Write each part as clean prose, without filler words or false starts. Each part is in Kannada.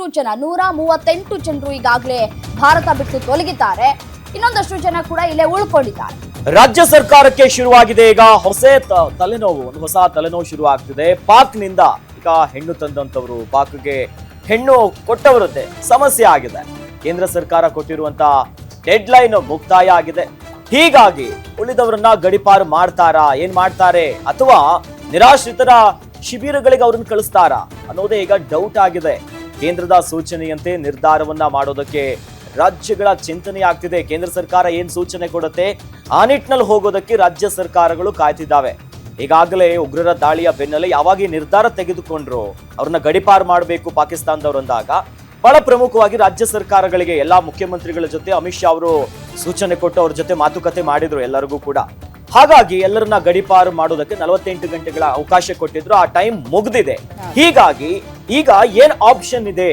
ಒಂದಷ್ಟು ಜನ 138 ಜನರು ಈಗಾಗಲೇ ಭಾರತ ಬಿಟ್ಟು ತೊಲಗಿದ್ದಾರೆ. ಇನ್ನೊಂದಷ್ಟು ಜನ ಕೂಡ ಇಲ್ಲೇ ಉಳ್ಕೊಂಡಿದ್ದಾರೆ. ರಾಜ್ಯ ಸರ್ಕಾರಕ್ಕೆ ಶುರುವಾಗಿದೆ ಈಗ ಹೊಸ ತಲೆನೋವು, ಒಂದು ಹೊಸ ತಲೆನೋವು ಶುರುವಾಗ್ತಿದೆ. ಪಾಕ್ನಿಂದ ಈಗ ಹೆಣ್ಣು ತಂದಂತವರು, ಪಾಕ್ಗೆ ಹೆಣ್ಣು ಕೊಟ್ಟವರದ್ದೇ ಸಮಸ್ಯೆ ಆಗಿದೆ. ಕೇಂದ್ರ ಸರ್ಕಾರ ಕೊಟ್ಟಿರುವಂತ ಡೆಡ್ ಲೈನ್ ಮುಕ್ತಾಯ ಆಗಿದೆ. ಹೀಗಾಗಿ ಉಳಿದವರನ್ನ ಗಡಿಪಾರು ಮಾಡ್ತಾರಾ, ಏನ್ ಮಾಡ್ತಾರೆ, ಅಥವಾ ನಿರಾಶ್ರಿತರ ಶಿಬಿರಗಳಿಗೆ ಅವ್ರನ್ನ ಕಳಿಸ್ತಾರಾ ಅನ್ನೋದೇ ಈಗ ಡೌಟ್ ಆಗಿದೆ. ಕೇಂದ್ರದ ಸೂಚನೆಯಂತೆ ನಿರ್ಧಾರವನ್ನ ಮಾಡೋದಕ್ಕೆ ರಾಜ್ಯಗಳ ಚಿಂತನೆ ಆಗ್ತಿದೆ. ಕೇಂದ್ರ ಸರ್ಕಾರ ಏನ್ ಸೂಚನೆ ಕೊಡುತ್ತೆ ಆ ನಿಟ್ಟಿನಲ್ಲಿ ಹೋಗೋದಕ್ಕೆ ರಾಜ್ಯ ಸರ್ಕಾರಗಳು ಕಾಯ್ತಿದ್ದಾವೆ. ಈಗಾಗಲೇ ಉಗ್ರರ ದಾಳಿಯ ಬೆನ್ನಲ್ಲೇ ಯಾವಾಗ ನಿರ್ಧಾರ ತೆಗೆದುಕೊಂಡ್ರು ಅವ್ರನ್ನ ಗಡಿಪಾರು ಮಾಡಬೇಕು ಪಾಕಿಸ್ತಾನದವರಂದಾಗ ಬಹಳ ಪ್ರಮುಖವಾಗಿ ರಾಜ್ಯ ಸರ್ಕಾರಗಳಿಗೆ ಎಲ್ಲಾ ಮುಖ್ಯಮಂತ್ರಿಗಳ ಜೊತೆ ಅಮಿತ್ ಶಾ ಅವರು ಸೂಚನೆ ಕೊಟ್ಟು ಅವ್ರ ಜೊತೆ ಮಾತುಕತೆ ಮಾಡಿದ್ರು ಎಲ್ಲರಿಗೂ ಕೂಡ. ಹಾಗಾಗಿ ಎಲ್ಲರನ್ನ ಗಡಿಪಾರು ಮಾಡೋದಕ್ಕೆ 48 ಗಂಟೆಗಳ ಅವಕಾಶ ಕೊಟ್ಟಿದ್ರು. ಆ ಟೈಮ್ ಮುಗ್ದಿದೆ. ಹೀಗಾಗಿ ಈಗ ಏನ್ ಆಪ್ಷನ್ ಇದೆ,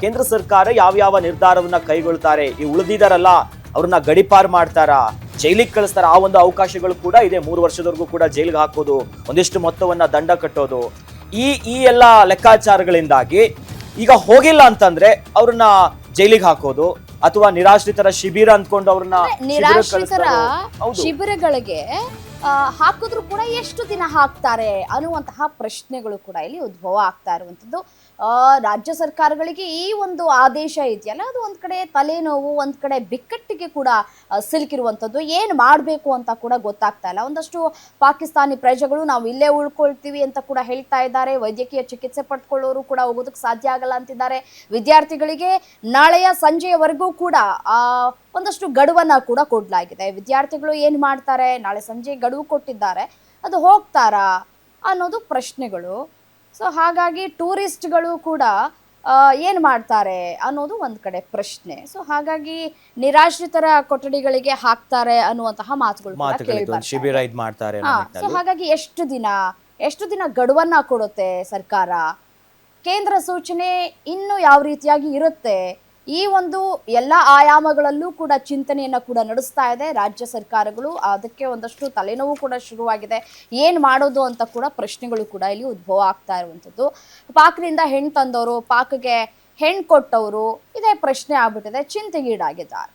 ಕೇಂದ್ರ ಸರ್ಕಾರ ಯಾವ ನಿರ್ಧಾರವನ್ನ ಕೈಗೊಳ್ತಾರೆ, ಈ ಉಳಿದಿದಾರಲ್ಲ ಅವ್ರನ್ನ ಗಡಿಪಾರು ಮಾಡ್ತಾರಾ, ಜೈಲಿಗೆ ಕಳಿಸ್ತಾರ, ಆ ಒಂದು ಅವಕಾಶಗಳು ಕೂಡ ಇದೆ. 3 ವರ್ಷದವರೆಗೂ ಕೂಡ ಜೈಲಿಗೆ ಹಾಕೋದು, ಒಂದಿಷ್ಟು ಮೊತ್ತವನ್ನ ದಂಡ ಕಟ್ಟೋದು, ಈ ಎಲ್ಲ ಲೆಕ್ಕಾಚಾರಗಳಿಂದಾಗಿ ಈಗ ಹೋಗಿಲ್ಲ ಅಂತಂದ್ರೆ ಅವ್ರನ್ನ ಜೈಲಿಗೆ ಹಾಕೋದು, ಅಥವಾ ನಿರಾಶ್ರಿತರ ಶಿಬಿರ ಅಂದ್ಕೊಂಡು ಅವ್ರನ್ನ ನಿರಾಶ್ರಿತರ ಶಿಬಿರಗಳಿಗೆ ಹಾಕಿದ್ರು ಕೂಡ ಎಷ್ಟು ದಿನ ಹಾಕ್ತಾರೆ ಅನ್ನುವಂತಹ ಪ್ರಶ್ನೆಗಳು ಕೂಡ ಇಲ್ಲಿ ಉದ್ಭವ ಆಗ್ತಾ ಇರುವಂತದ್ದು. ರಾಜ್ಯ ಸರ್ಕಾರಗಳಿಗೆ ಈ ಒಂದು ಆದೇಶ ಇದೆಯಲ್ಲ, ಅದು ಒಂದ್ ಕಡೆ ತಲೆನೋವು, ಒಂದ್ ಕಡೆ ಬಿಕ್ಕಟ್ಟಿಗೆ ಕೂಡ ಸಿಲುಕಿರುವಂತದ್ದು. ಏನ್ ಮಾಡ್ಬೇಕು ಅಂತ ಕೂಡ ಗೊತ್ತಾಗ್ತಾ ಇಲ್ಲ. ಒಂದಷ್ಟು ಪಾಕಿಸ್ತಾನಿ ಪ್ರಜೆಗಳು ನಾವು ಇಲ್ಲೇ ಉಳ್ಕೊಳ್ತೀವಿ ಅಂತ ಕೂಡ ಹೇಳ್ತಾ ಇದ್ದಾರೆ. ವೈದ್ಯಕೀಯ ಚಿಕಿತ್ಸೆ ಪಡ್ಕೊಳ್ಳೋರು ಕೂಡ ಹೋಗೋದಕ್ಕೆ ಸಾಧ್ಯ ಆಗಲ್ಲ ಅಂತಿದ್ದಾರೆ. ವಿದ್ಯಾರ್ಥಿಗಳಿಗೆ ನಾಳೆಯ ಸಂಜೆಯವರೆಗೂ ಕೂಡ ಒಂದಷ್ಟು ಗಡುವನ್ನ ಕೂಡ ಕೊಡಲಾಗಿದೆ. ವಿದ್ಯಾರ್ಥಿಗಳು ಏನ್ ಮಾಡ್ತಾರೆ, ನಾಳೆ ಸಂಜೆ ಗಡುವು ಕೊಟ್ಟಿದ್ದಾರೆ, ಅದು ಹೋಗ್ತಾರಾ ಅನ್ನೋದು ಪ್ರಶ್ನೆಗಳು. ಸೊ ಹಾಗಾಗಿ ಟೂರಿಸ್ಟ್ಗಳು ಕೂಡ ಏನ್ ಮಾಡ್ತಾರೆ ಅನ್ನೋದು ಒಂದ್ ಕಡೆ ಪ್ರಶ್ನೆ. ಸೊ ಹಾಗಾಗಿ ನಿರಾಶ್ರಿತರ ಕೊಠಡಿಗಳಿಗೆ ಹಾಕ್ತಾರೆ ಅನ್ನುವಂತಹ ಮಾತುಗಳು ಶಿಬಿರ ಇದ್ ಮಾಡ್ತಾರೆ. ಸೊ ಹಾಗಾಗಿ ಎಷ್ಟು ದಿನ ಗಡುವನ್ನ ಕೊಡುತ್ತೆ ಸರ್ಕಾರ, ಕೇಂದ್ರ ಸೂಚನೆ ಇನ್ನು ಯಾವ ರೀತಿಯಾಗಿ ಇರುತ್ತೆ, ಈ ಒಂದು ಎಲ್ಲ ಆಯಾಮಗಳಲ್ಲೂ ಕೂಡ ಚಿಂತನೆಯನ್ನ ಕೂಡ ನಡೆಸ್ತಾ ಇದೆ ರಾಜ್ಯ ಸರ್ಕಾರಗಳು. ಅದಕ್ಕೆ ಒಂದಷ್ಟು ತಲೆನೋವು ಕೂಡ ಶುರುವಾಗಿದೆ. ಏನ್ ಮಾಡೋದು ಅಂತ ಕೂಡ ಪ್ರಶ್ನೆಗಳು ಕೂಡ ಇಲ್ಲಿ ಉದ್ಭವ ಆಗ್ತಾ ಇರುವಂತದ್ದು. ಪಾಕ್ನಿಂದ ಹೆಣ್ಣು ತಂದವರು, ಪಾಕ್ಗೆ ಹೆಣ್ಣು ಕೊಟ್ಟವರು, ಇದೇ ಪ್ರಶ್ನೆ ಆಗ್ಬಿಟ್ಟಿದೆ, ಚಿಂತೆಗೀಡಾಗಿದ್ದಾರೆ.